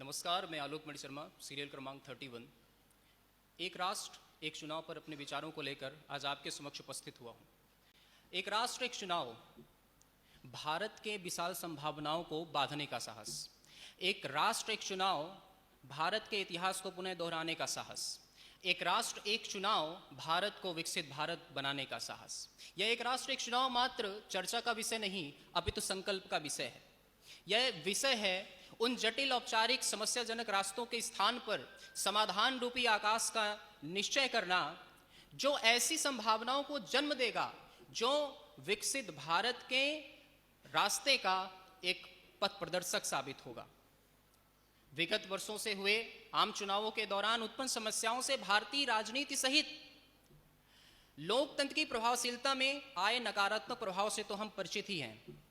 नमस्कार, मैं आलोक मणि शर्मा, सीरियल क्रमांक 31। एक राष्ट्र एक चुनाव पर अपने विचारों को लेकर आज आपके समक्ष उपस्थित हुआ हूँ। एक राष्ट्र एक चुनाव, भारत के विशाल संभावनाओं को बांधने का साहस। एक राष्ट्र एक चुनाव, भारत के इतिहास को पुनः दोहराने का साहस। एक राष्ट्र एक चुनाव, भारत को विकसित भारत बनाने का साहस। यह एक राष्ट्र एक चुनाव मात्र चर्चा का विषय नहीं, अपितु संकल्प का विषय है। यह विषय है उन जटिल औपचारिक समस्याजनक रास्तों के स्थान पर समाधान रूपी आकाश का निश्चय करना, जो ऐसी संभावनाओं को जन्म देगा जो विकसित भारत के रास्ते का एक पथ प्रदर्शक साबित होगा। विगत वर्षों से हुए आम चुनावों के दौरान उत्पन्न समस्याओं से भारतीय राजनीति सहित लोकतंत्र की प्रभावशीलता में आए नकारात्मक प्रभाव से तो हम परिचित ही हैं।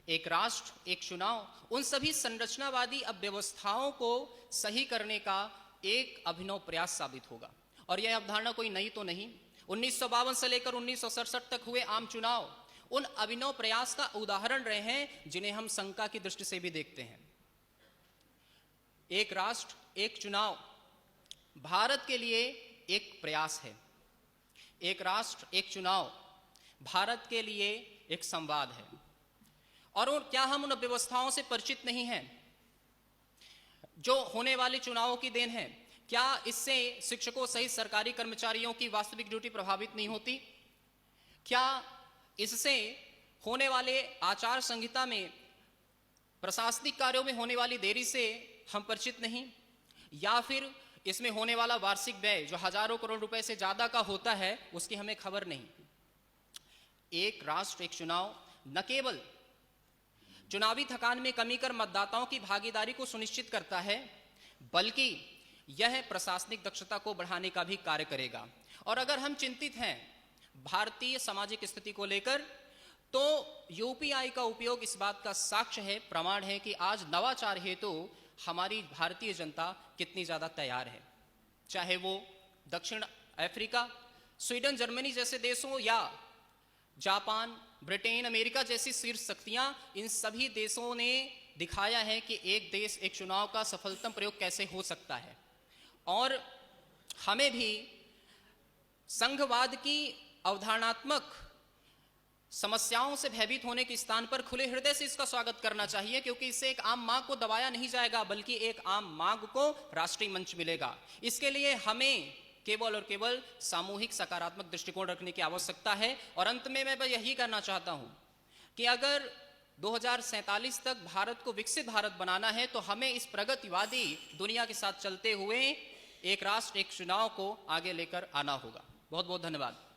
एक राष्ट्र एक चुनाव उन सभी संरचनावादी अव्यवस्थाओं को सही करने का एक अभिनव प्रयास साबित होगा। और यह अवधारणा कोई नई तो नहीं। 1952 से लेकर 1967 तक हुए आम चुनाव उन अभिनव प्रयास का उदाहरण रहे हैं, जिन्हें हम शंका की दृष्टि से भी देखते हैं। एक राष्ट्र एक चुनाव भारत के लिए एक प्रयास है। एक राष्ट्र एक चुनाव भारत के लिए एक संवाद है। और क्या हम उन व्यवस्थाओं से परिचित नहीं हैं जो होने वाले चुनावों की देन है? क्या इससे शिक्षकों सहित सरकारी कर्मचारियों की वास्तविक ड्यूटी प्रभावित नहीं होती? क्या इससे होने वाले आचार संहिता में प्रशासनिक कार्यों में होने वाली देरी से हम परिचित नहीं? या फिर इसमें होने वाला वार्षिक व्यय जो हजारों करोड़ रुपए से ज्यादा का होता है, उसकी हमें खबर नहीं? एक राष्ट्र एक चुनाव न केवल चुनावी थकान में कमी कर मतदाताओं की भागीदारी को सुनिश्चित करता है, बल्कि यह प्रशासनिक दक्षता को बढ़ाने का भी कार्य करेगा। और अगर हम चिंतित हैं भारतीय सामाजिक स्थिति को लेकर, तो यूपीआई का उपयोग इस बात का साक्ष्य है, प्रमाण है कि आज नवाचार हेतु हमारी भारतीय जनता कितनी ज्यादा तैयार है। चाहे वो दक्षिण अफ्रीका, स्वीडन, जर्मनी जैसे देशों या जापान, ब्रिटेन, अमेरिका जैसी शीर्ष शक्तियां, इन सभी देशों ने दिखाया है कि एक देश एक चुनाव का सफलतम प्रयोग कैसे हो सकता है। और हमें भी संघवाद की अवधारणात्मक समस्याओं से भयभीत होने के स्थान पर खुले हृदय से इसका स्वागत करना चाहिए, क्योंकि इससे एक आम मांग को दबाया नहीं जाएगा, बल्कि एक आम मांग को राष्ट्रीय मंच मिलेगा। इसके लिए हमें केवल और केवल सामूहिक सकारात्मक दृष्टिकोण रखने की आवश्यकता है। और अंत में मैं यही कहना चाहता हूं कि अगर 2047 तक भारत को विकसित भारत बनाना है, तो हमें इस प्रगतिवादी दुनिया के साथ चलते हुए एक राष्ट्र एक चुनाव को आगे लेकर आना होगा। बहुत बहुत धन्यवाद।